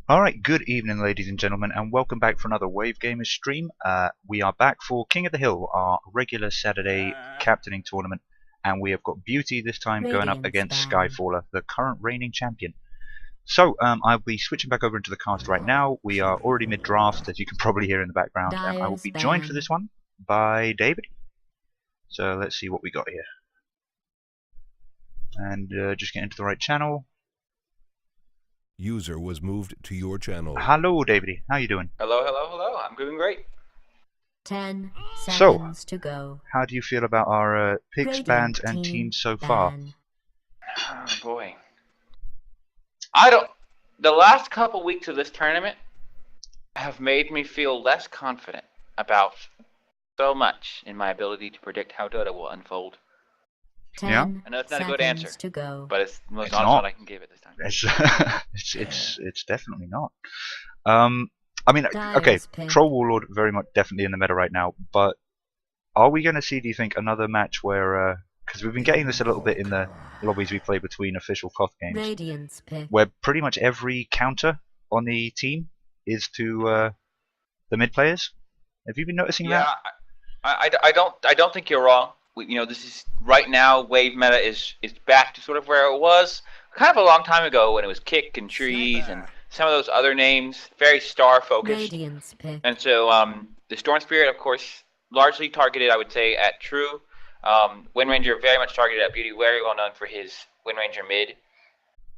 Alright, good evening ladies and gentlemen, and welcome back for another Wave Gamers stream. We are back for King of the Hill, our regular Saturday captaining tournament, and we have got Beauty this time going up Radiant's against ban. Skyfaller, the current reigning champion. So, I'll be switching back over into the cast right now. We are already mid-draft, as you can probably hear in the background, and I will Dyer's be joined for ban. this one by David. So let's see what we got here. And just get into the right channel. User was moved to your channel. Hello David, how you doing? Hello, hello, hello. I'm doing great. 10 So, seconds to go. How do you feel about our picks, Radiant bands, and team teams so far? ban. Oh boy. I don't. The last couple weeks of this tournament have made me feel less confident about so much in my ability to predict how Dota will unfold. 10 Yeah. I know it's not a good seconds answer, to go. but it's the most It's honest not. one I can give it this time. It's definitely not. I mean, okay, Dyer's pick. Troll Warlord very much definitely in the meta right now, but are we going to see, do you think, another match where, because we've been getting this a little bit in the lobbies we play between official Koth games, Radiant's pick. where pretty much every counter on the team is to the mid players? Have you been noticing Yeah, that? I don't think you're wrong. This is right now. Wave meta is back to sort of where it was kind of a long time ago when it was Kick and Trees and some of those other names, very star focused. Radiant's pick. And so the Storm Spirit, of course, largely targeted, I would say, at True. Wind Ranger very much targeted at Beauty, very well known for his Wind Ranger mid.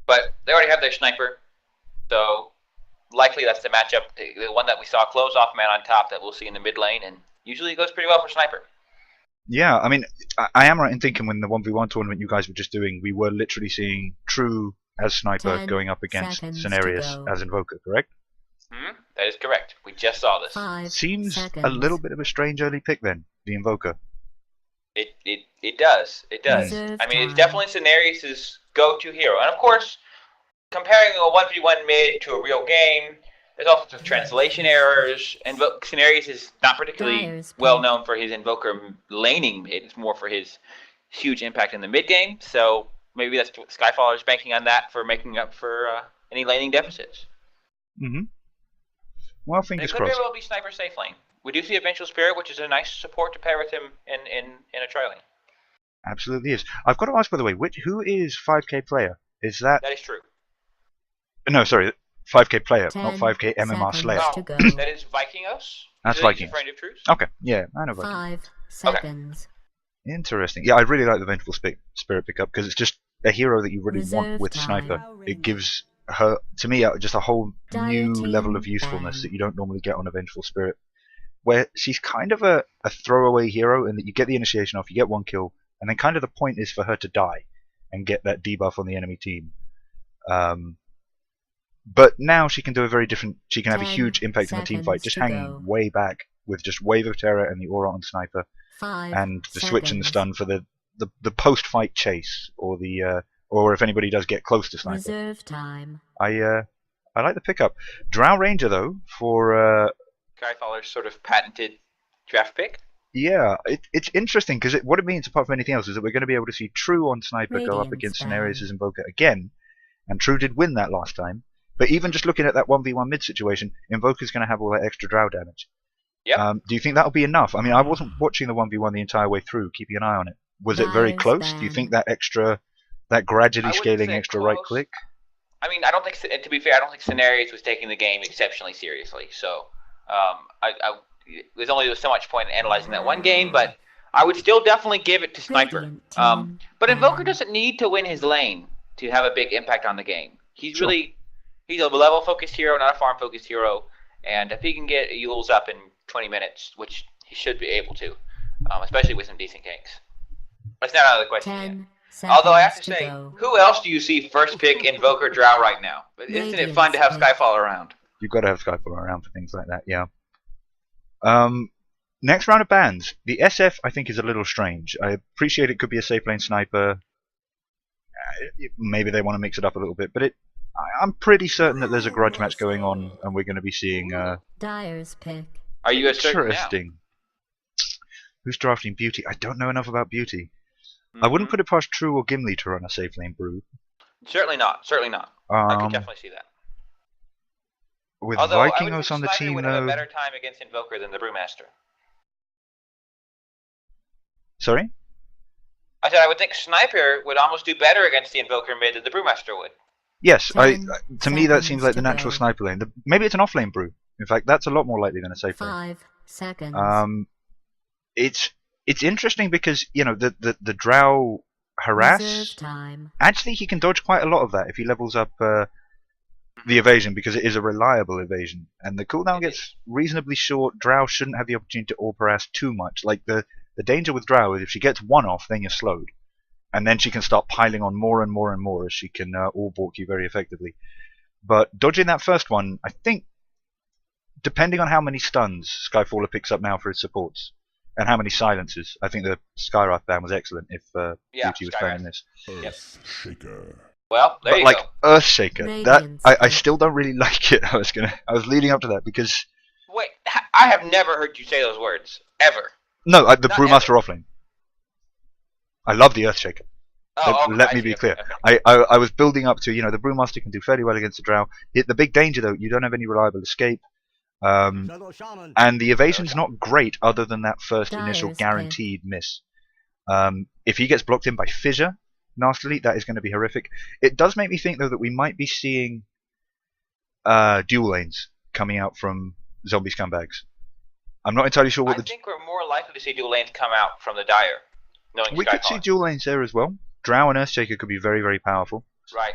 But they already have their Sniper, so likely that's the matchup. The one that we saw close off man on top that we'll see in the mid lane, and usually it goes pretty well for Sniper. Yeah, I mean, I am right in thinking when the 1v1 tournament you guys were just doing, we were literally seeing True as Sniper 10 going up against seconds to Cenarius go. as Invoker, correct? That is correct. We just saw this. 5 Seems seconds. a little bit of a strange early pick then, the Invoker. It does. It does. Reserve I mean, it's time. definitely Cenarius' go-to hero. And of course, comparing a 1v1 mid to a real game, there's all sorts of translation errors. And Cenarius is not particularly Dyer's well pick. known for his Invoker laning mid. It's more for his huge impact in the mid game. So maybe that's Skyfaller's banking on that for making up for any laning deficits. Mm-hmm. Well, And it fingers could very crossed. well be Sniper safe lane. We do see a Vengeful Spirit, which is a nice support to pair with him in a tri lane. Absolutely is. I've got to ask, by the way, who is 5k player? Is that... That is true. No, sorry, 5k player, 10 not 5k MMR seconds. Slayer. Oh, to go. that is Vikingos. That's Is it Vikings. Friend of Truth? Okay, yeah, I know Vikings. 5 seconds. Interesting. Yeah, I really like the Vengeful Spirit pickup because it's just a hero that you really want Reserve with time. Sniper. It gives her, to me, just a whole Dire new team level of usefulness ban. that you don't normally get on a Vengeful Spirit. Where she's kind of a throwaway hero in that you get the initiation off, you get one kill, and then kind of the point is for her to die and get that debuff on the enemy team. But now she can do a very different, she can have a 10 huge impact on the team fight, seconds just to hanging go. way back with just Wave of Terror and the Aura on Sniper, 5 and the seconds. switch and the stun for the post-fight chase, or the or if anybody does get close to Sniper. Reserve time. I like the pickup. Drow Ranger though, for Skyfaller's sort of patented draft pick. yeah, it's interesting because what it means, apart from anything else, is that we're going to be able to see True on Sniper go up Radiant's against ban. Cenarius' Invoker again, and True did win that last time. But even just looking at that 1v1 mid situation, Invoker's going to have all that extra Drow damage. Yep. Do you think that'll be enough? I mean, I wasn't watching the 1v1 the entire way through, keeping an eye on it. Was it very Dyer's close? Do you ban. think that gradually I wouldn't scaling say extra close. right click? I mean, I don't think, to be fair, I don't think Cenarius was taking the game exceptionally seriously. So, there's only so much point in analyzing that one game, but I would still definitely give it to Sniper. Radiant team But Invoker ban. doesn't need to win his lane to have a big impact on the game. He's Sure. he's a level focused hero, not a farm focused hero. And if he can get Yules up in 20 minutes, which he should be able to, especially with some decent ganks. That's not out of the question yet. 10 seconds. Although I have to say, go. who else do you see first pick Invoker Drow right now? But isn't it fun to have Radiant's pick. Skyfall around? You've got to have Skyfaller around for things like that, yeah. Next round of bans. The SF, I think, is a little strange. I appreciate it could be a safe lane sniper. Maybe they want to mix it up a little bit, but I'm pretty certain that there's a grudge match going on, and we're going to be seeing Dyer's pick. Are you as certain now? interesting. Who's drafting Beauty? I don't know enough about Beauty. I wouldn't put it past True or Gimli to run a safe lane brew. Certainly not. Certainly not. I can definitely see that. with Although I would Vikingos think on the Sniper team would have a though. better time against Invoker than the Brewmaster. Sorry. I said I would think Sniper would almost do better against the Invoker mid than the Brewmaster would. Yes, 10 to me that seems seconds like the to natural go. sniper lane. Maybe it's an off-lane brew. In fact, that's a lot more likely than a safe lane. 5 seconds. It's interesting because the Drow harass. Reserve time. Actually, he can dodge quite a lot of that if he levels up the evasion, because it is a reliable evasion, and the cooldown gets reasonably short. Drow shouldn't have the opportunity to AWP harass too much. Like the danger with Drow is if she gets one off, then you're slowed. And then she can start piling on more and more and more as she can all balk you very effectively. But dodging that first one, I think, depending on how many stuns Skyfaller picks up now for his supports, and how many silences, I think the Skywrath ban was excellent if Beauty was playing this. Earthshaker. Well, there But you like go. Earthshaker, that Radiance I pick. still don't really like it. I was leading up to that because Wait, I have never heard you say those words ever. no, the Not Brewmaster offlane. I love the Earthshaker. Oh, okay, Let I me see, be okay, clear. okay. I was building up to, the Brewmaster can do fairly well against the Drow. The big danger, though, you don't have any reliable escape. And the evasion's not great other than that first initial Dyer's guaranteed miss. If he gets blocked in by Fissure nastily, that is going to be horrific. It does make me think, though, that we might be seeing dual lanes coming out from zombie scumbags. I'm not entirely sure what I think we're more likely to see dual lanes come out from the Dire, knowing we could see Skyfall. dual lanes there as well. Drow and Earthshaker could be very, very powerful. Right.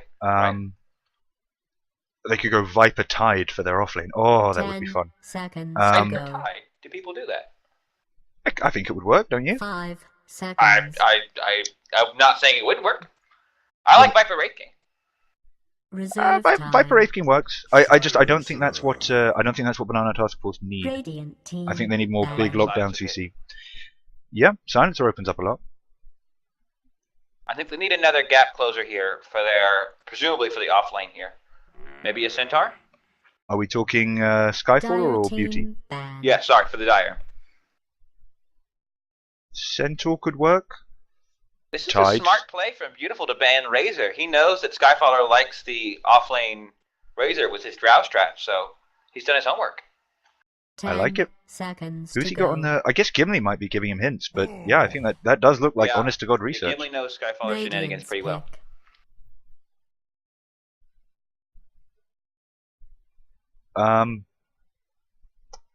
They could go Viper Tide for their offlane. Oh, that would be 10 fun. seconds Right. to Um, go. Tide. Do people do that? I think it would work, don't you? 5 I'm seconds. not saying it wouldn't work. I like Viper Raid King. Reserve time. Viper Wraith King works. I don't think that's what Banana Task Force need. Radiant team. I think they need more ban. big lockdown CC. Yeah, Silencer opens up a lot. I think they need another gap closer here for presumably for the off lane here. Maybe a Centaur? Are we talking Skyfaller Dire or team Beauty? ban. Yeah, sorry, for the Dire. Centaur could work. This is Tides. a smart play from Beautiful to ban Razor. He knows that Skyfaller likes the offlane Razor with his Drow strat, so he's done his homework. I like 10 it. seconds Who's to he go. got on the? I guess Gimli might be giving him hints, but yeah, I think that does look like Yeah. honest to god research. Gimli knows Skyfaller shenanigans Radiant's pretty well. pick.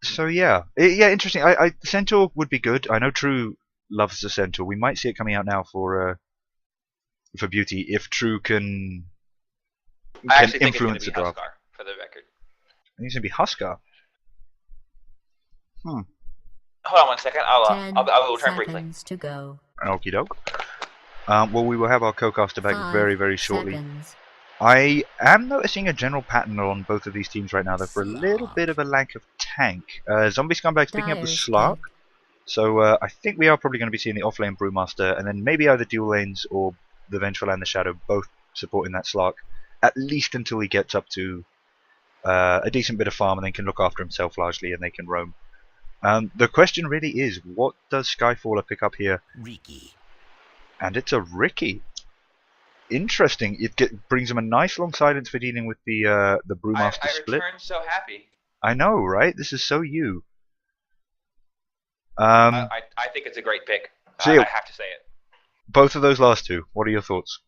So yeah, interesting. Centaur would be good. I know True loves the Centaur. We might see it coming out now for Beauty if True can I actually think it's going influence to the be draft. Huskar, for the record. I think it's gonna be Huskar. Hold on one second. I 10 will return briefly. seconds to go. Okie doke. Well, we will have our co-caster back 5 very, very shortly. seconds. I am noticing a general pattern on both of these teams right now, though, for a little bit of a lack of tank. Zombie Scumbag's picking up the Dyer's Slark, pick. so I think we are probably going to be seeing the offlane Brewmaster, and then maybe either dual lanes or the Vengeful and the Shadow both supporting that Slark, at least until he gets up to a decent bit of farm and then can look after himself largely, and they can roam. The question really is, what does Skyfaller pick up here? Riki. And it's a Ricky. Interesting. It brings him a nice long silence for dealing with the Brewmaster I split. returned so happy. I know, right? This is so you. I think it's a great pick. So I yeah. have to say it. Both of those last two. What are your thoughts?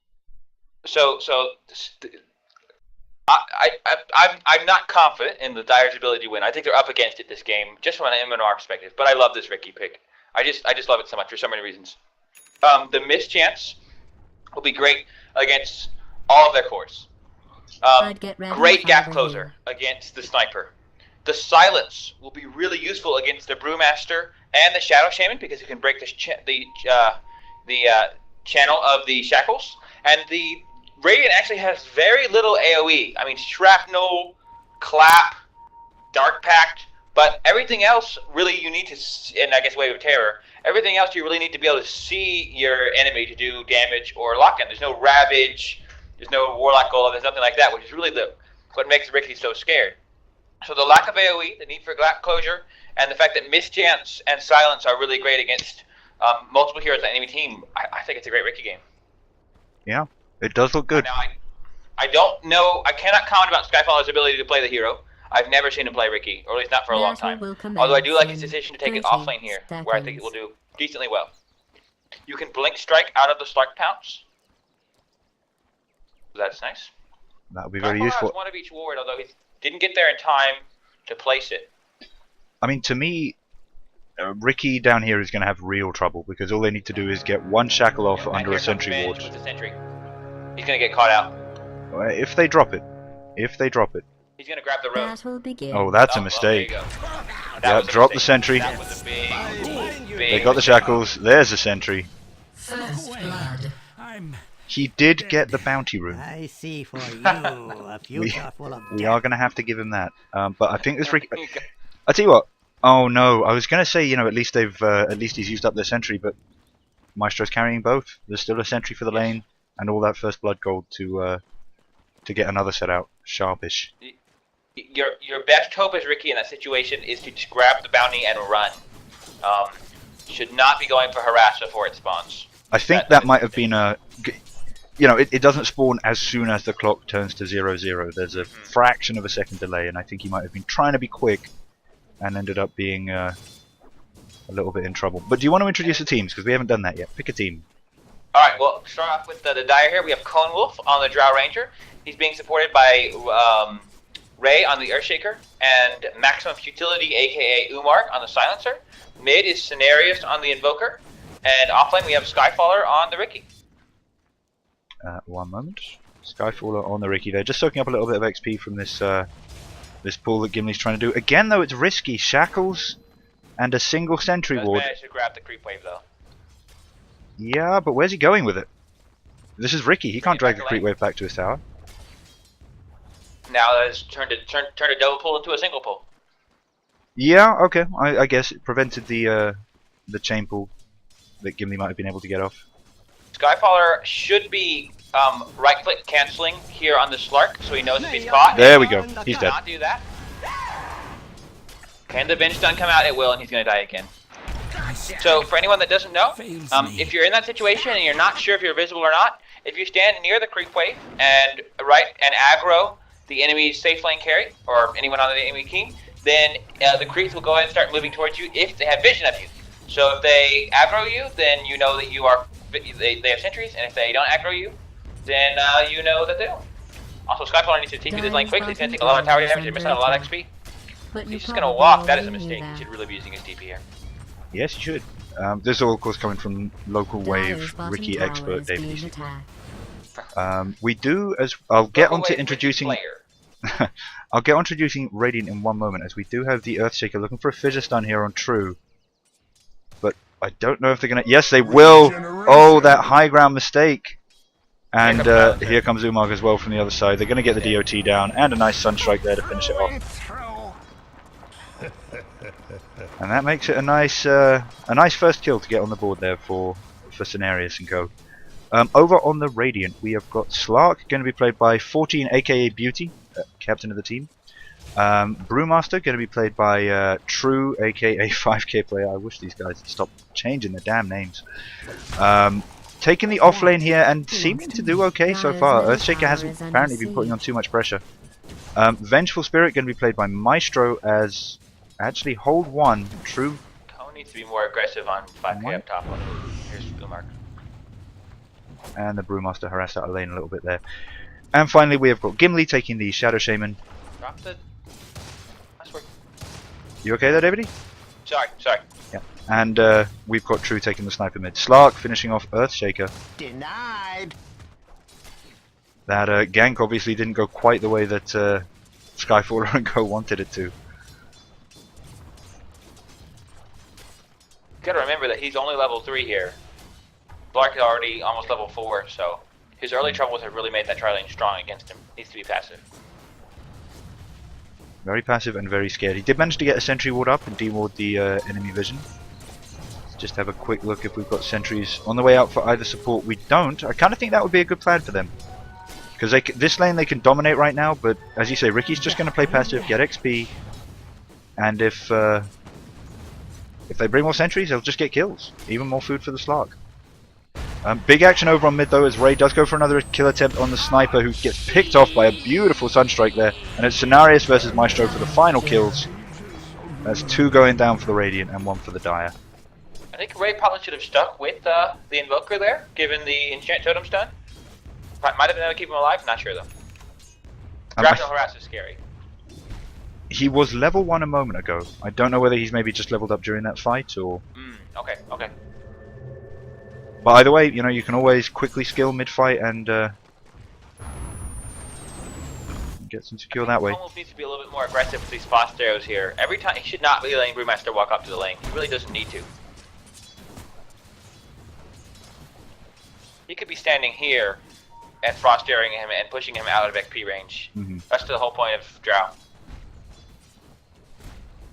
I'm not confident in the Dyer's ability to win. I think they're up against it this game, just from an MNR perspective. But I love this Ricky pick. I just love it so much for so many reasons. The mischance will be great against all of their cores. I'd get ready Great if I gap were closer you. against the sniper. The silence will be really useful against the Brewmaster and the Shadow Shaman because it can break the channel of the shackles. And the Radiant actually has very little AoE. I mean, shrapnel, clap, dark pact, but everything else really you need to, and I guess Wave of Terror, everything else you really need to be able to see your enemy to do damage or lock in. There's no Ravage, there's no Warlock Golem, there's nothing like that, which is really what makes Ricky so scared. So the lack of AoE, the need for gap closure, and the fact that mischance and silence are really great against multiple heroes on any team, I think it's a great Ricky game. Yeah, it does look good. Now, I don't know, I cannot comment about Skyfaller's ability to play the hero. I've never seen him play Ricky, or at least not for a long time. Although I do like his decision to take it off lane here, where I think it will do decently well. You can blink strike out of the Slark pounce. That's nice. That would be very useful. Has one of each ward, although he didn't get there in time to place it. I mean, to me, Ricky down here is going to have real trouble because all they need to do is get one shackle off under a sentry ward. With the sentry. He's going to get caught out. If they drop it. If they drop it. He's going to grab the rope. Battle begins. Oh, that's a mistake. Yeah, drop the sentry. That was a big They got the shackles. There's a sentry. First blood. He did get the bounty room. I see for you a future full of We are going to have to give him that. But I think this Ricky... I tell you what. Oh no, I was going to say, you know, at least he's used up their sentry, but Maestro's carrying both. There's still a sentry for the lane, and all that first blood gold to get another set out. Sharpish. Your best hope as Ricky in that situation is to just grab the bounty and run. Should not be going for harass before it spawns. I think that might have been a... You know, it doesn't spawn as soon as the clock turns to 0-0. There's a fraction of a second delay, and I think he might have been trying to be quick and ended up being a little bit in trouble. But do you want to introduce the teams? Because we haven't done that yet. Pick a team. Alright, well, start off with the Dire here. We have Cone Wolf on the Drow Ranger. He's being supported by Ray on the Earthshaker, and Maximum Futility, aka Umar, on the Silencer. Mid is Cenarius on the Invoker, and offlane we have Skyfaller on the Ricky. 1 moment. Skyfaller on the Ricky there, just soaking up a little bit of XP from this this pull that Gimli's trying to do. Again, though, it's risky. Shackles and a single sentry ward. Managed to grab the creep wave though. Yeah, but where's he going with it? This is Ricky. He can't drag the creep wave back to his tower. Now that has turned a double pull into a single pull. Yeah, okay. I guess it prevented the chain pull that Gimli might have been able to get off. Skyfaller should be right-click canceling here on the Slark, so he knows if he's caught. There we go. He's dead. Not do that. Can the bench stun come out? It will, and he's going to die again. So for anyone that doesn't know, if you're in that situation and you're not sure if you're visible or not, if you stand near the creep wave and aggro the enemy's safe lane carry or anyone on the enemy team, then the creeps will go ahead and start moving towards you if they have vision of you. So if they aggro you, then you know that you are they have sentries, and if they don't aggro you, then you know that they don't. Also, Skyfaller needs to TP this lane quick. He's going to take a lot of tower damage. You're missing out a lot of XP. He's just going to walk. That is a mistake. He should really be using his TP here. Yes, you should. This is all, of course, coming from local wave Ricky expert David. We do as I'll get onto introducing. I'll get on introducing Radiant in 1 moment, as we do have the Earthshaker looking for a fissure stun here on True. But I don't know if they're gonna. Yes, they will. Oh, that high ground mistake. And here comes Umar as well from the other side. They're gonna get the DOT down and a nice Sunstrike there to finish it off. And that makes it a nice first kill to get on the board there for Cenarius and co. Over on the Radiant, we have got Slark, going to be played by 14, aka Beauty, captain of the team. Brewmaster, going to be played by True, aka 5k player. I wish these guys would stop changing their damn names. Taking the off lane here and seeming to do okay so far. Earthshaker hasn't apparently been putting on too much pressure. Vengeful Spirit, going to be played by Maestro as actually hold 1. True. Cone needs to be more aggressive on 5k up top. Here's Umar. And the Brewmaster harassed out of lane a little bit there. And finally we have got Gimli taking the Shadow Shaman. Drop the... Nice work. You okay there, David? Sorry. Yeah. And we've got True taking the Sniper mid. Slark finishing off Earthshaker. Denied. That gank obviously didn't go quite the way that Skyfaller and Co wanted it to. You gotta remember that he's only level 3 here. Blark is already almost level 4, so his early troubles have really made that tri-lane strong against him. Needs to be passive. Very passive and very scared. He did manage to get a sentry ward up and deward the enemy vision. Let's just have a quick look if we've got sentries on the way out for either support. We don't. I kind of think that would be a good plan for them. Because this lane they can dominate right now, but as you say, Ricky's just going to play passive, get XP, and if they bring more sentries, they'll just get kills. Even more food for the Slark. Big action over on mid though, as Ray does go for another kill attempt on the sniper, who gets picked off by a beautiful Sunstrike there. And it's Cenarius versus Maestro for the final kills. That's 2 going down for the Radiant and 1 for the Dire. I think Ray probably should have stuck with the Invoker there, given the Enchant Totem stun. Might have been able to keep him alive, not sure though. Grapnel Harass is scary. He was level 1 a moment ago. I don't know whether he's maybe just leveled up during that fight or... Okay. But either way, you know, you can always quickly skill mid-fight and get some secure that way. Almost needs to be a little bit more aggressive with these fast arrows here. Every time, he should not be letting Brewmaster walk up to the lane. He really doesn't need to. He could be standing here and frost arrowing him and pushing him out of XP range. That's the whole point of Drow.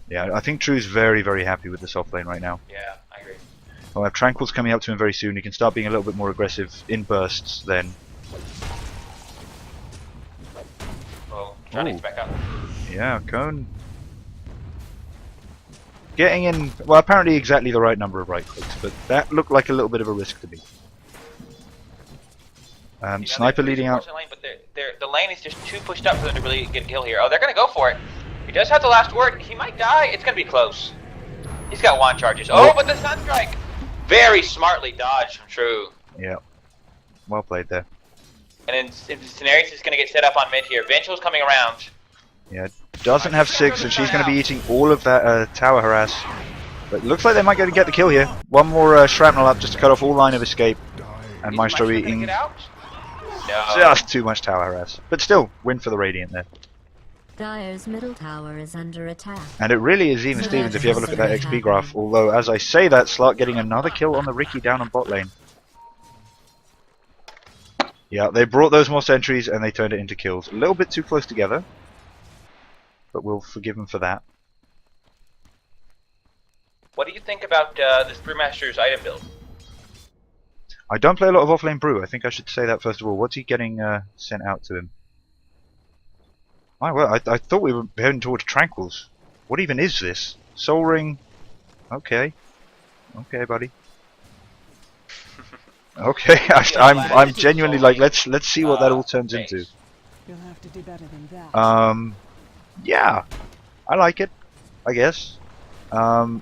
Yeah, I think True's very, very happy with the soft lane right now. Yeah, I agree. We'll have Tranquils coming up to him very soon. He can start being a little bit more aggressive in bursts then. Oh, Johnny's back up. Yeah, Cone. Getting in, well, apparently exactly the right number of right clicks, but that looked like a little bit of a risk to me. Sniper leading out. Lane, but the lane is just too pushed up for them to really get a kill here. Oh, they're going to go for it. He does have the last word. He might die. It's going to be close. He's got wand charges. Oh, but the Sunstrike! Very smartly dodged from True. Yeah. Well played there. And then Cenarius is going to get set up on mid here. Venture's coming around. Yeah, doesn't have 6, and she's going to be eating all of that tower harass. But it looks like they might go to get the kill here. One more shrapnel up just to cut off all line of escape. And Maestro eating Get out? No. just too much tower harass. But still, win for the Radiant there. Dire's middle tower is under attack. And it really is even Stevens if you have a look at that XP graph. Although, as I say that, Slark getting another kill on the Riki down on bot lane. Yeah, they brought those more sentries and they turned it into kills. A little bit too close together. But we'll forgive them for that. What do you think about this Brewmaster's item build? I don't play a lot of offlane brew. I think I should say that first of all. What's he getting sent out to him? Oh, well, I thought we were heading towards Tranquils. What even is this? Soul Ring. Okay. Okay, buddy. Okay, I'm genuinely like, let's see what that all turns into. You'll have to do better than that. Yeah, I like it, I guess. What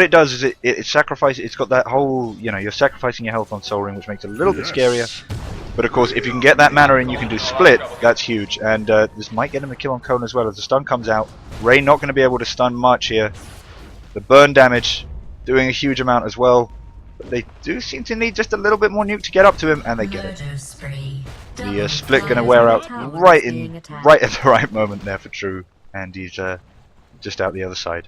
it does is it sacrifices. It's got that whole, you know, you're sacrificing your health on Soul Ring, which makes it a little bit scarier. But of course, if you can get that mana and you can do split, that's huge. And this might get him a kill on Cone as well as the stun comes out. Ray not going to be able to stun much here. The burn damage doing a huge amount as well. But they do seem to need just a little bit more nuke to get up to him, and they get it. The split going to wear out right at the right moment there for True, and he's just out the other side.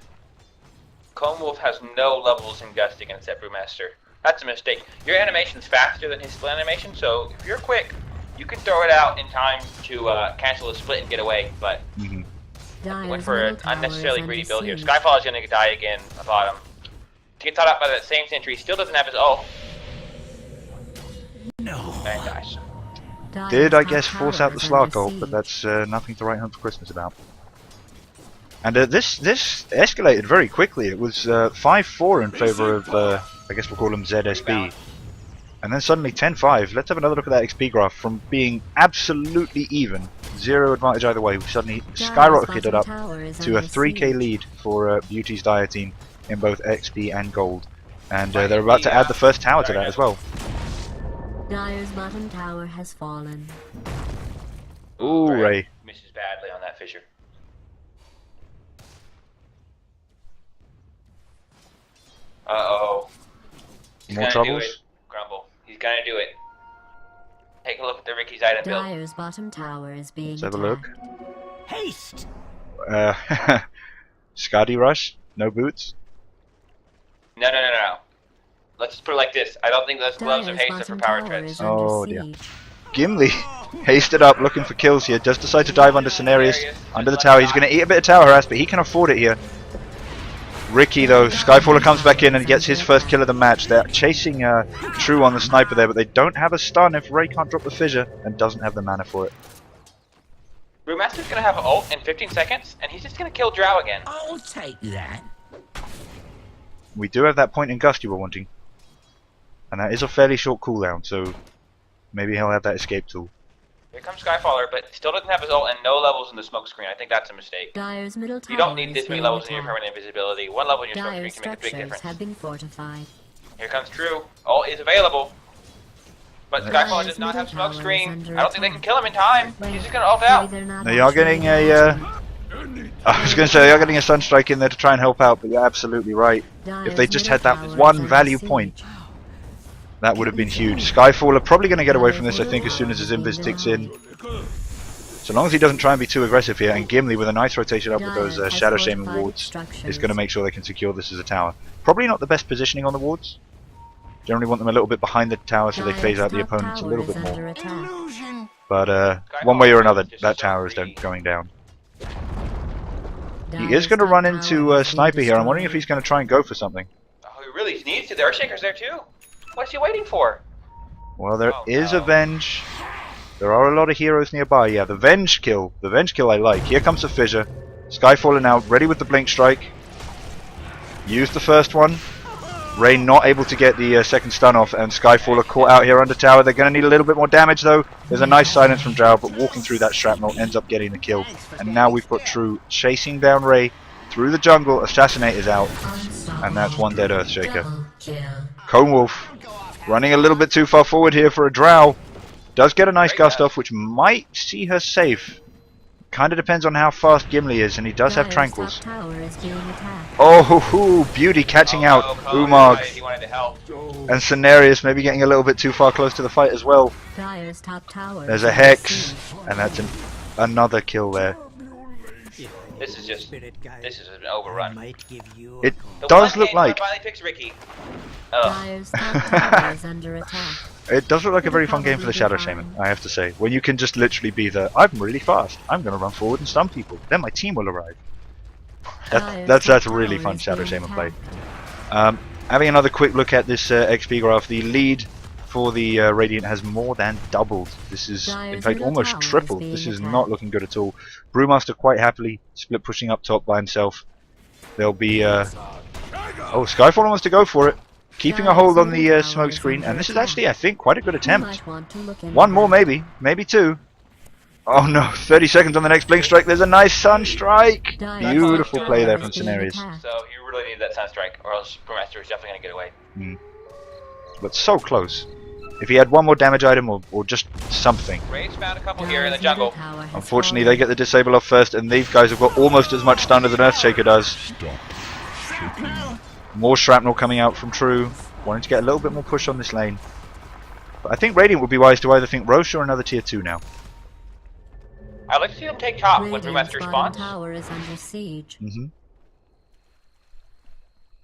Cone Wolf has no levels in gusting except Brewmaster. That's a mistake. Your animation's faster than his split animation, so if you're quick, you can throw it out in time to cancel the split and get away, but look for an unnecessarily greedy build here. Skyfaller is going to die again at the bottom. To get caught up by that same sentry, he still doesn't have his ult. No. And dies. Did, I guess, force out the Slark ult, but that's nothing to write home for Christmas about. And this escalated very quickly. It was 5-4 in favor of, I guess we'll call him ZSB. And then suddenly 10-5. Let's have another look at that XP graph. From being absolutely even, 0 advantage either way, we suddenly skyrocketed it up to a 3k lead for Beauty's Dire team in both XP and gold. And they're about to add the first tower to that as well. Dire's bottom tower has fallen. Ooh, Ray. Misses badly on that fissure. Uh-oh. He's More gonna do troubles? it, Grumble. He's gonna do it. Take a look at the Ricky's item build. Dire's bottom tower is being Let's have a look. Haste! Scotty Rush? No boots? No. Let's just put it like this. I don't think those gloves of haste are for power treads. Oh dear. Gimli hasted up looking for kills here. Does decide to dive under Cenarius. Under the tower. He's going to eat a bit of tower harass, but he can afford it here. Ricky though, Skyfaller comes back in and gets his first kill of the match. They're chasing True on the sniper there, but they don't have a stun if Ray can't drop the fissure and doesn't have the mana for it. Brewmaster's gonna have ult in 15 seconds, and he's just gonna kill Drow again. I'll take that. We do have that point in Gust you were wanting. And that is a fairly short cooldown, so maybe he'll have that escape tool. Here comes Skyfaller, but still doesn't have his ult and no levels in the smoke screen. I think that's a mistake. Dire's middle tower You don't need this is many being levels in your attacked. permanent invisibility. One level in your smoke Dire's screen can make a big structures difference. have been fortified. Here comes True. Ult is available. But Dire's Skyfaller does not have middle smoke tower screen. is under I don't think they can attack. kill him in time. Wait, He's just gonna ult out. they're not They are actually getting attacking. I was going to say they are getting a Sunstrike in there to try and help out, but you're absolutely right. Dire's If they just had middle that tower is one under value siege. point, that would have been huge. Skyfaller probably going to get away from this, I think, as soon as his invis ticks in. So long as he doesn't try and be too aggressive here, and Gimli with a nice rotation up with those Dire has Shadow Shaman fortified wards structures. is going to make sure they can secure this as a tower. Probably not the best positioning on the wards. Generally want them a little bit behind the tower so they Dire's phase out the top opponents a tower little is bit more. under attack. But one way or another, that tower is going down. He is going to run into Sniper here. I'm wondering if he's going to try and go for something. Oh, he really needs to. The Earthshaker's there too. What's he waiting for? Well, there Oh, is no. a Venge. There are a lot of heroes nearby. Yeah, the Venge kill. The Venge kill I like. Here comes the Fissure. Skyfaller now, ready with the Blink Strike. Use the first one. Ray not able to get the second stun off, and Skyfaller caught out here under tower. They're going to need a little bit more damage though. There's a nice silence from Drow, but walking through that shrapnel ends up getting the kill. And now we've got True chasing down Ray through the jungle. Assassinate is out, and that's one dead Earthshaker. Double kill. Cone Wolf running a little bit too far forward here for a Drow. Does get a nice Great gust guy. off, which might see her safe. Kind of depends on how fast Gimli is, and he does have Dire's tranquils. top tower is being attacked. Oh, hoo, beauty catching out Umag. He wanted to help. And Cenarius maybe getting a little bit too far close to the fight as well. Dire's top tower There's is a under Hex, siege. and that's another kill there. This is just. Spirit guide, This is an I overrun. might give you It The does one look game where like finally picks Ricky. Ugh. Dire's top tower is under attack. it does look like a very fun game for the Shadow Shaman, I have to say. When you can just literally be the I'm really fast. I'm going to run forward and stun people. Then my team will arrive. That's a really fun Shadow Shaman play. Having another quick look at this XP graph, the lead for the Radiant has more than doubled. This is, in Dire's fact, middle almost tower is tripled. being This is attacked. not looking good at all. Brewmaster quite happily split pushing up top by himself. There'll be... oh, Skyfaller wants to go for it. Keeping a hold on the smoke screen. And this is actually, I think, quite a good You attempt. might want to look into One more that. maybe. Maybe two. Oh no, 30 seconds on the next Blink Strike. There's a nice Sun Strike. Dire's Beautiful top play there tower from is being Cenarius. attacked. So you really need that Sunstrike, or else Brewmaster is definitely gonna get away. But so close. If he had one more damage item or just something. Ray's found a couple here in the Dire's jungle. middle tower has Unfortunately, fallen. they get the disable off first, and these guys have got almost as much stun as an Earthshaker does. Stop shaking. More shrapnel coming out from True. Wanting to get a little bit more push on this lane. But I think Radiant would be wise to either think Roche or another tier 2 now. I'd like to see him take top when Radiant's Brewmaster bottom spawns. tower is under siege.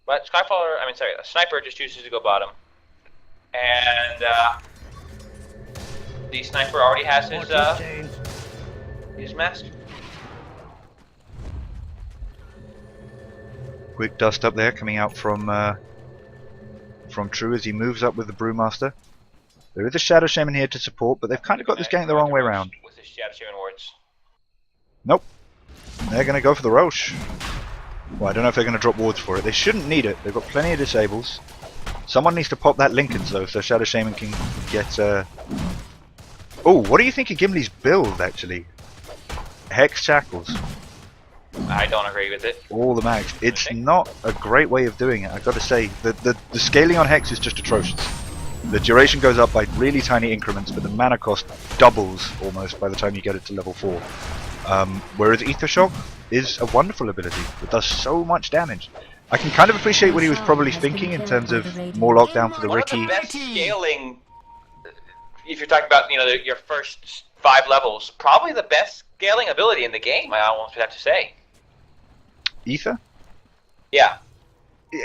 But Skyfaller, I mean, sorry, a Sniper just chooses to go bottom. And the Sniper already has his mask. Quick dust up there coming out from True as he moves up with the Brewmaster. There is a Shadow Shaman here to support, but they've kind of got this gang the wrong way around. With his Shadow Shaman wards. Nope. They're going to go for the Roche. Well, I don't know if they're going to drop wards for it. They shouldn't need it. They've got plenty of disables. Someone needs to pop that Lincolns though, so Shadow Shaman can get... Oh, what do you think of Gimli's build, actually? Hex Shackles. I don't agree with it. All the mags. It's not a great way of doing it, I've got to say. The scaling on Hex is just atrocious. The duration goes up by really tiny increments, but the mana cost doubles almost by the time you get it to level 4. Whereas Ether Shock is a wonderful ability. It does so much damage. I can kind of appreciate what he was probably thinking in terms of more lockdown for the One of Ricky. the best scaling, if you're talking about your first 5 levels, probably the best scaling ability in the game. I almost would have to say. Ether? Yeah.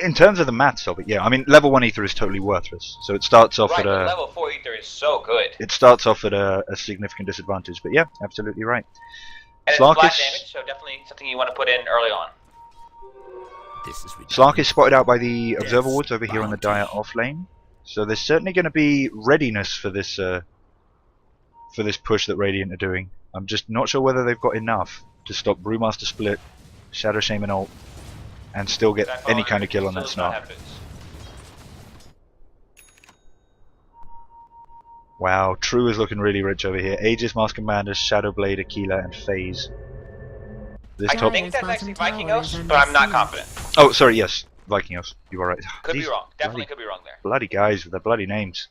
In terms of the maths of it, yeah. I mean, level 1 Ether is totally worthless. So it starts off Right, at but a... level 4 Ether is so good. It starts off at a significant disadvantage, but yeah, absolutely right. And it's Slarkus- flat damage, so definitely something you want to put in early on. This is Slark is spotted out by the Observer Wards over here on the Dire off lane. So there's certainly going to be readiness for this push that Radiant are doing. I'm just not sure whether they've got enough to stop Brewmaster split, Shadow Shaman ult, and still get any kind of kill on that Still does not snark. have bits. Wow, True is looking really rich over here. Aegis, Mask Commander, Shadowblade, Aquila, and FaZe. This I top. think that's actually Bottom Viking tower Oath, is but I'm not under confident. Oh, sorry, yes. Viking Oath. You are right. Could be These wrong. Definitely bloody, could be wrong there. bloody guys with their bloody names.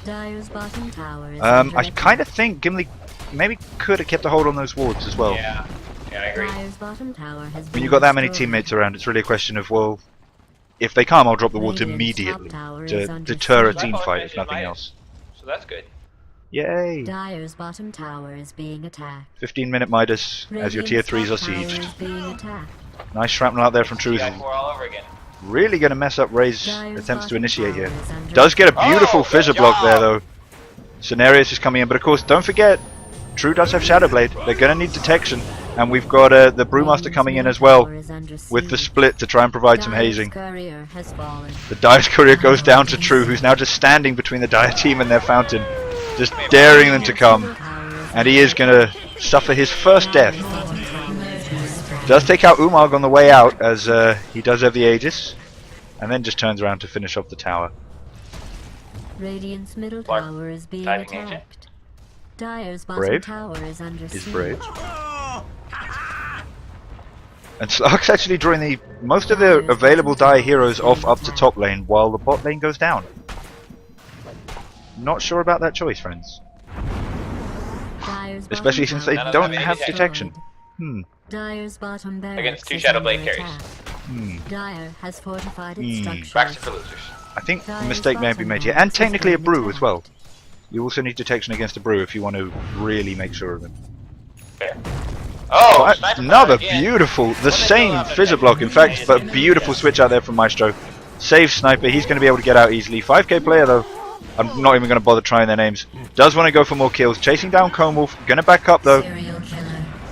Dire's bottom tower is under I attack. kind of think Gimli maybe could have kept a hold on those wards as well. Yeah, I agree. Dire's bottom tower has When been you've got that many destroyed. teammates around, it's really a question of, well, if they come, I'll drop the wards Radiant's immediately top tower to is under deter a siege. team Skyfaller fight, if finishes nothing Midas. else. So that's good. Yay! Dire's bottom tower is being attacked. 15-minute Midas as your tier Radiant's 3s are top tower sieged. is being attacked. Nice shrapnel out there from True. CI4 all over again. Really going to mess up Ray's Dire's attempts to bottom initiate here. tower is under Does get a beautiful Oh, good fissure block there job. though. Scenarios is coming in, but of course don't forget, True does have Shadowblade. They're going to need detection, and we've got the Brewmaster coming in as well with the split to try and provide some Dire's hazing. courier has fallen. The Dire's courier goes down to True, who's now just standing between the Dire team and their fountain, just daring them to come, and he is going to suffer his first death. Does take out Umag on the way out, as he does have the Aegis, and then just turns around to finish off the tower. Radiant's middle Clark, tower is being diving agent. attacked. Dire's bottom Brave tower is under is siege. brave. And Slark's actually drawing the most of the available Dire heroes off up to top lane while the bot lane goes down. Not sure about that choice, friends. Dire's Especially bottom since they tower None of don't them have have detection. Hmm. Dire's bottom barracks Against two is Shadowblade under carries. attack. Hmm. Dire has fortified Hmm. its structures. Backs are for losers. I think a Dire's mistake may have been bottom made here. barracks And is technically a being brew as attacked. well. You also need detection against a brew if you want to really make sure of him. Fair. Oh, But sniper another again. beautiful, the Well, they same still have fissure detection. block in fact, but beautiful switch out there from Maestro. Saves Sniper, he's going to be able to get out easily. 5k player though, I'm not even going to bother trying their names. Does want to go for more kills, chasing down Comewolf, going to back up though,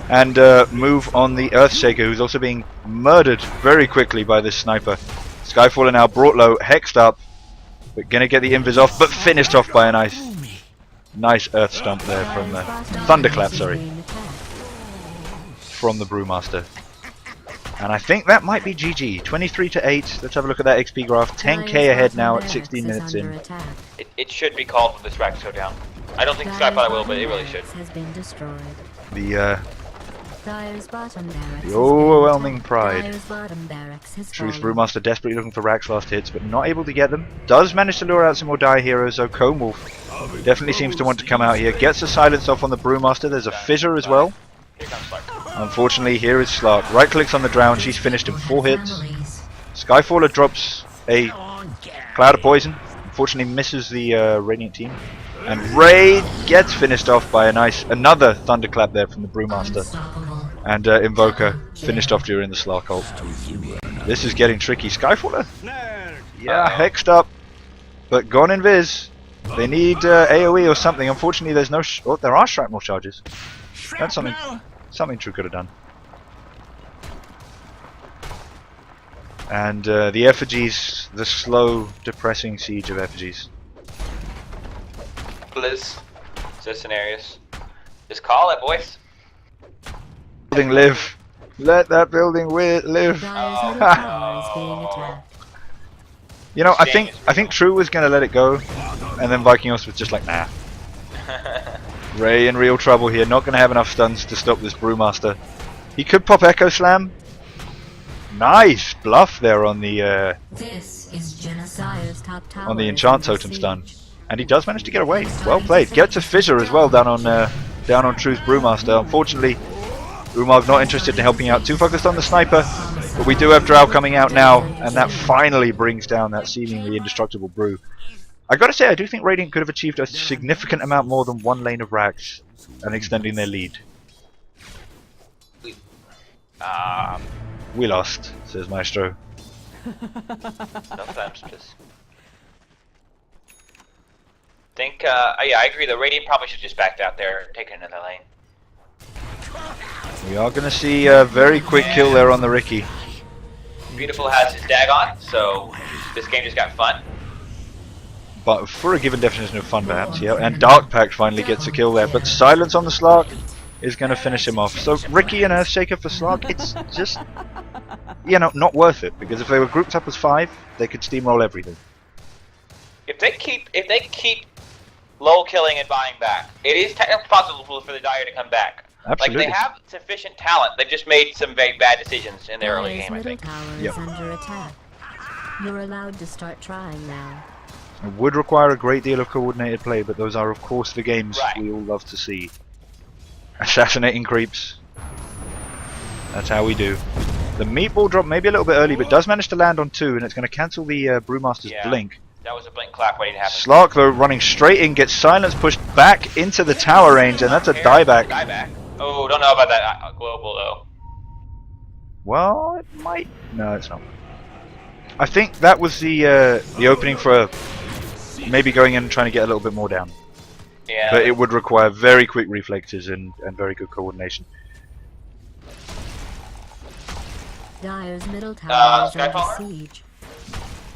and move on the Earthshaker, who's also being murdered very quickly by this Sniper. Skyfaller now brought low, hexed up, but going to get the invis off, but finished off by a nice Earth Stomp there from Thunderclap, sorry, from the Brewmaster. And I think that might be GG. 23 to 8. Let's have a look at that XP graph. 10k ahead now at 16 minutes in. It should be called when this rack go down. I don't think Skyfaller will, but it really should. Has been destroyed. The Dire's bottom barracks The has overwhelming been attacked. pride. Dire's bottom barracks has Truth fallen. Brewmaster desperately looking for Rack's last hits, but not able to get them. Does manage to lure out some more Dire heroes, though. Comewolf definitely seems to want to come out here. Gets a silence off on the Brewmaster. There's a fissure as well. Here comes Slark. Unfortunately, here is Slark. Right clicks on the drown. She's finished in 4 hits. Skyfaller drops a cloud of poison. Unfortunately, misses the Radiant team. And Ray gets finished off by another Thunderclap there from the Brewmaster. And Invoker finished off during the Slark ult. This is getting tricky. Skyfaller? Yeah, hexed up. But gone in Viz. They need AoE or something. Unfortunately, there's no... oh, there are shrapnel charges. That's something True could have done. And the effigies, the slow, depressing siege of effigies. Blizz. Says scenarios. Just call it, boys. Building live. Let that building live. Dire's Oh, middle tower is being attacked. You know, I Shame think True was gonna let it go, and then Vikingos was just like, nah. Ray in real trouble here. Not gonna have enough stuns to stop this Brewmaster. He could pop Echo Slam. Nice bluff there on the This is Dire's top tower on the is enchant under totem siege. stun, and he does manage to get away. Well played. Gets a fissure as well down on True's Brewmaster. Unfortunately, Umag not interested in helping out. Too focused on the sniper. But we do have Drow coming out now, and that finally brings down that seemingly indestructible Brew. I gotta say, I do think Radiant could have achieved a significant amount more than one lane of racks and extending their lead. We lost, says Maestro. No thanks, please. Think, yeah, I agree. The Radiant probably should just backed out there and taken another lane. We are gonna see a very quick kill there on the Ricky. Beautiful has his Dagon, so this game just got fun. But for a given definition of fun, perhaps, yeah. And Dark Pact finally gets a kill there, but silence on the Slark is going to finish him off. So Ricky and Earthshaker for Slark, it's just, you know, not worth it, because if they were grouped up as 5, they could steamroll everything. If they keep lull killing and buying back. It is technically possible for the Dire to come back. Absolutely. Like, they have sufficient talent. They've just made some very bad decisions in their early Dire's game, I middle think. tower Yep. is under attack. You're allowed to start trying now. It would require a great deal of coordinated play, but those are of course the games Right. we all love to see. Assassinating creeps. That's how we do. The meatball drop maybe a little bit early, but does manage to land on 2, and it's going to cancel the Brewmaster's Yeah. blink. That was a blink clap waiting to happen. Slark though running straight in, gets silence pushed back into the tower range, and that's a dieback. Dieback. Oh, don't know about that global though. Well, it might. No, it's not. I think that was the opening for maybe going in and trying to get a little bit more down. Yeah. But it would require very quick reflexes and very good coordination. Dire's middle tower is under Skyfaller? siege.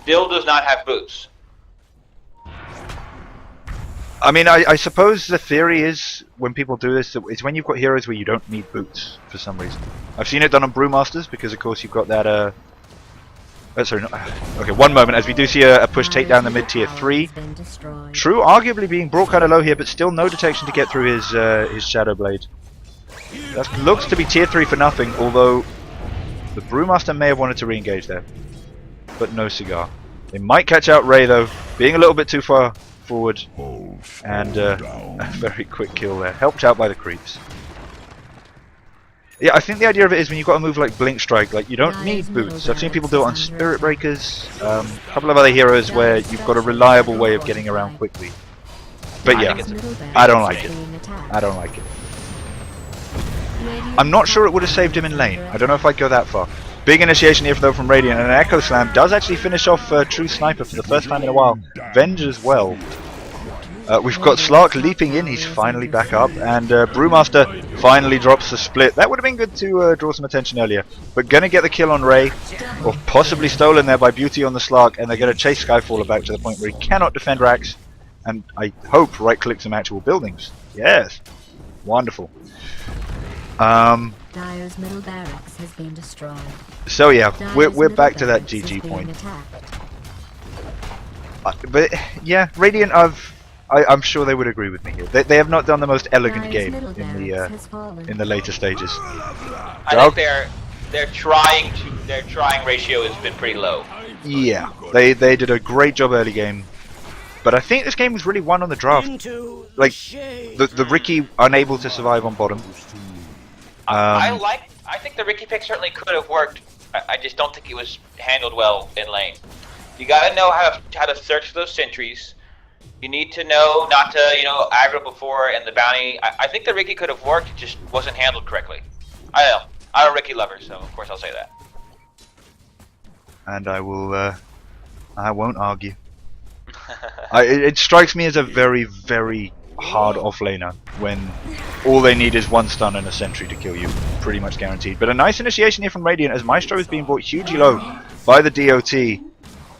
Dill does not have boots. I mean, I suppose the theory is when people do this, that it's when you've got heroes where you don't need boots for some reason. I've seen it done on Brewmasters because, of course, you've got that. Sorry, not, okay, one moment as we do see a push take down the mid tier 3. True, arguably being brought kind of low here, but still no detection to get through his Shadow Blade. That looks to be tier 3 for nothing, although the Brewmaster may have wanted to re-engage there, but no cigar. They might catch out Ray though, being a little bit too far forward, and a very quick kill there, helped out by the creeps. Yeah, I think the idea of it is when you've got to move like Blink Strike, like you don't need boots. I've seen people do it on Spirit Breakers, a couple of other heroes where you've got a reliable way of getting around quickly. But yeah, I don't like it. I don't like it. I'm not sure it would have saved him in lane. I don't know if I'd go that far. Big initiation here though from Radiant, and an Echo Slam does actually finish off True Sniper for the first time in a while. Venge as well. We've got Slark leaping in, he's finally back up, and Brewmaster finally drops the split. That would have been good to draw some attention earlier, but gonna get the kill on Ray, or possibly stolen there by Beauty on the Slark, and they're gonna chase Skyfaller back to the point where he cannot defend racks, and I hope right-click some actual buildings. Yes, wonderful. Dire's middle barracks has been destroyed. So yeah, Dire's we're middle back to that barracks is GG being point. attacked. But yeah, Radiant, I'm sure they would agree with me here. They have not done the most elegant Dire's game middle in barracks has fallen. the later stages. I think their trying ratio has been pretty low. Yeah, they did a great job early game, but I think this game was really won on the draft. Like the Ricky unable to survive on bottom. I think the Ricky pick certainly could have worked. I just don't think it was handled well in lane. You gotta know how to search those sentries. You need to know not to, aggro before and the bounty. I think the Ricky could have worked, it just wasn't handled correctly. I don't know. I'm a Ricky lover, so of course I'll say that. And I won't argue. It strikes me as a very, very hard offlaner when all they need is one stun and a sentry to kill you, pretty much guaranteed. But a nice initiation here from Radiant as Maestro is being brought hugely low by the DOT.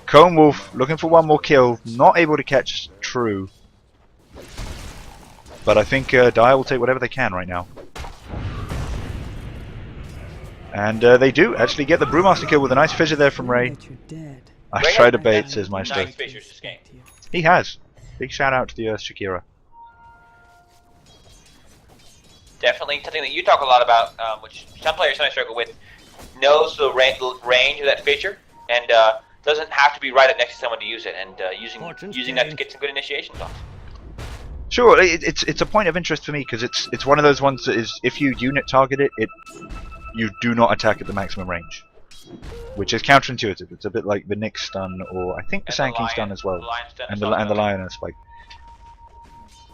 Cone Wolf looking for one more kill, not able to catch True. But I think Dire will take whatever they can right now. And they do actually get the Brewmaster kill with a nice fissure there from Ray. I Ray tried to has bait, says Maestro. Nice fissures this game. He has. Big shout out to the Shakira. Definitely something that you talk a lot about, which some players sometimes struggle with, knows the range of that fissure, and doesn't have to be right up next to someone to use it, and using that to get some good initiations off. Sure, it's a point of interest for me because it's one of those ones that is, if you unit target it, you do not attack at the maximum range, which is counterintuitive. It's a bit like the Nyx stun, or I think the Sand King stun as well, and the Lioness spike.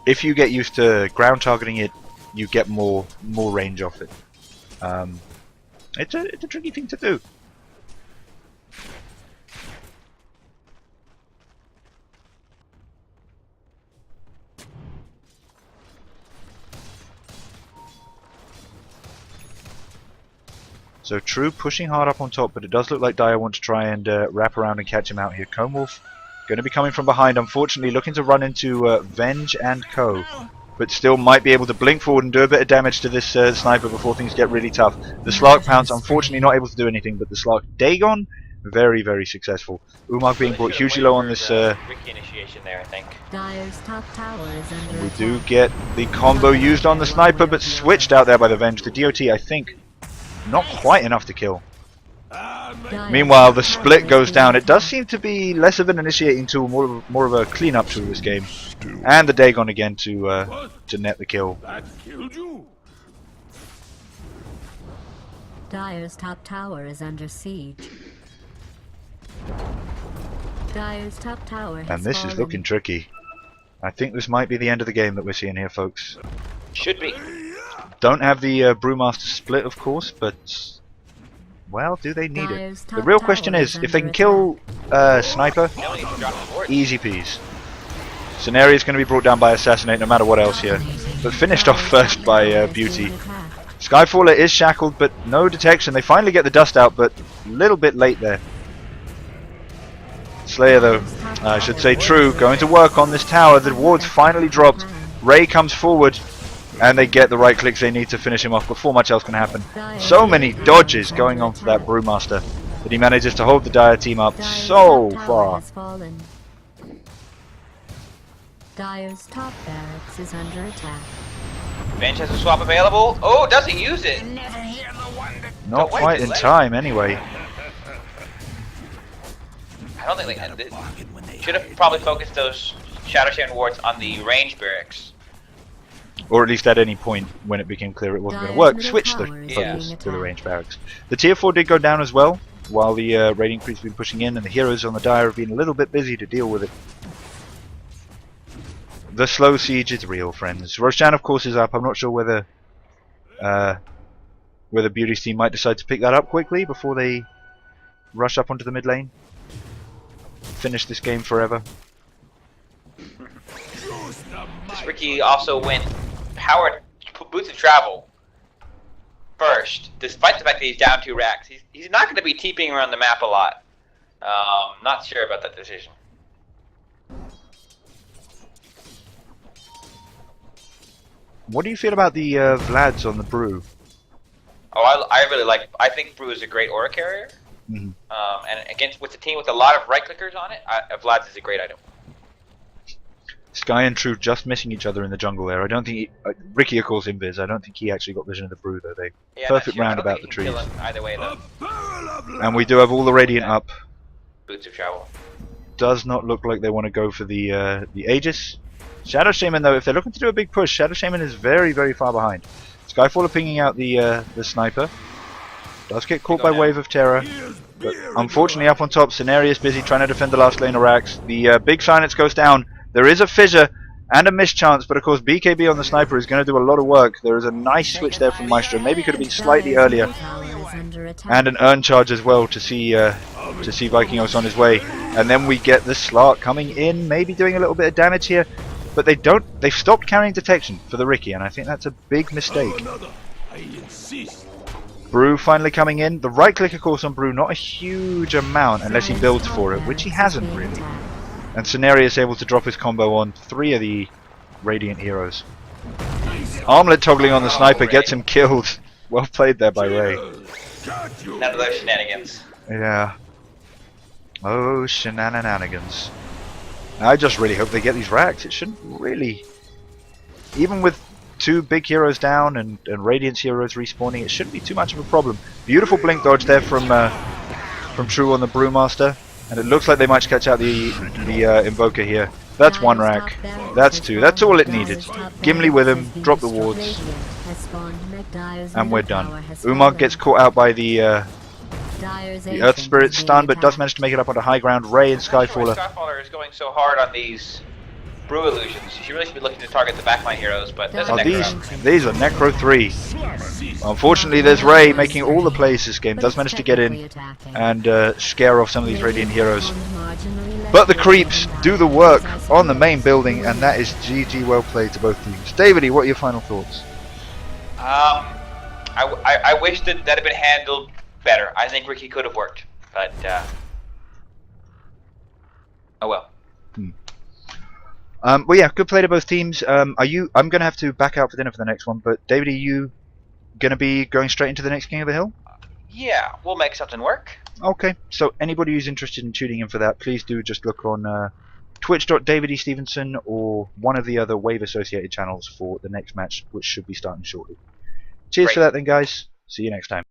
If you get used to ground targeting it, you get more range off it. It's a tricky thing to do. So True pushing hard up on top, but it does look like Dire want to try and wrap around and catch him out here. Cone Wolf going to be coming from behind, unfortunately looking to run into Venge and Co. But still might be able to blink forward and do a bit of damage to this sniper before things get really tough. The Slark Pounce, unfortunately not able to do anything, but the Slark Dagon Very, very successful. Umag being brought hugely low on this. Ricky initiation there, I think. Dire's top tower is under We attack. do get the combo used on the sniper, but switched out there by the Venge. The DOT, I think, not quite enough to kill. Dire's Meanwhile, the top tower split is goes being down. It does attacked. seem to be less of an initiating tool, more of a cleanup tool this game. And the Dagon again to net the kill. That killed you? Dire's top tower is under siege. Dire's top tower has And this fallen. is looking tricky. I think this might be the end of the game that we're seeing here, folks. Should be. Don't have the Brewmaster split, of course, but... Well, do they need it? Dire's The top real tower question is, if they under can kill Sniper, Now we need to drop the board. easy peas. Scenario is going to be brought down by Assassinate no matter what else here. But finished off first by Beauty. Skyfaller is shackled, but no detection. They finally get the dust out, but a little bit late there. Slayer, though, I should say True, going to work on this tower. The ward's finally dropped. Ray comes forward, and they get the right clicks they need to finish him off before much else can happen. So many dodges going on for that Brewmaster, but he manages to hold the Dire team up so far. Dire's top barracks is under attack. Venge has a swap available. Oh, doesn't use it. Not wait, quite in delay. time, anyway. I don't think they should have probably focused those Shadow Shaman wards on the range barracks. Or at least at any point when it became clear it wasn't going to work, switch the focus to the range barracks. The tier 4 did go down as well, while the raiding creeps have been pushing in, and the heroes on the Dire have been a little bit busy to deal with it. The slow siege is real, friends. Roshan, of course, is up. I'm not sure whether Beauty's team might decide to pick that up quickly before they rush up onto the mid lane. Finish this game forever. This Ricky also went powered boots of travel first, despite the fact that he's down 2 racks. He's not going to be TPing around the map a lot. Not sure about that decision. What do you feel about the Vlads on the Brew? Oh, I really like. I think Brew is a great aura carrier. Mhm. And against with a team with a lot of right clickers on it, Vlad's is a great item. Sky and True just missing each other in the jungle there. I don't think he, Ricky calls him Viz. I don't think he actually got vision of the Brew though. They Yeah, perfect not sure. I round don't about think the you can trees. kill him either way though. And we do have all the Radiant up. Boots of travel. Does not look like they want to go for the Aegis. Shadow Shaman though, if they're looking to do a big push, Shadow Shaman is very, very far behind. Skyfaller pinging out the sniper. Does get caught by Wave of Terror. But unfortunately up on top, Cenarius busy trying to defend the last lane of racks. The big silence goes down. There is a fissure and a mischance, but of course BKB on the sniper is going to do a lot of work. There is a nice switch there from Maestro. Maybe could have been slightly earlier. And an urn charge as well to see Vikingos on his way. And then we get the Slark coming in, maybe doing a little bit of damage here. But they've stopped carrying detection for the Ricky, and I think that's a big mistake. I insist. Brew finally coming in. The right click of course on Brew, not a huge amount unless he builds for it, which he hasn't really. And Cenarius able to drop his combo on 3 of the Radiant heroes. Armlet toggling on the sniper gets him killed. Well played there by Ray. None of those shenanigans. Yeah. Oh, shenanigans. I just really hope they get these racks. It shouldn't really... Even with 2 big heroes down and Radiance heroes respawning, it shouldn't be too much of a problem. Beautiful blink dodge there from True on the Brewmaster. And it looks like they might catch out the Invoker here. That's 1 rack. That's 2. That's all it needed. Gimli with him, drop the wards, and we're done. Umag gets caught out by the Earth Spirit stun, but does manage to make it up onto high ground. Ray and Skyfaller. Skyfaller is going so hard on these Brew illusions. He really should be looking to target the backline heroes, but there's a Oh, Necro. these are Necro 3. Unfortunately, there's Ray making all the plays this game. Does manage to get in and scare off some of these Radiant heroes. But the creeps do the work on the main building, and that is GG well played to both teams. David, what are your final thoughts? I wish that had been handled better. I think Ricky could have worked, but oh well. Well, yeah, good play to both teams. I'm going to have to back out for dinner for the next one, but David, are you going to be going straight into the next King of the Hill? Yeah, we'll make something work. Okay, so anybody who's interested in tuning in for that, please do just look on twitch.davidestevenson or one of the other Wave associated channels for the next match, which should be starting shortly. Cheers Great. for that then, guys. See you next time.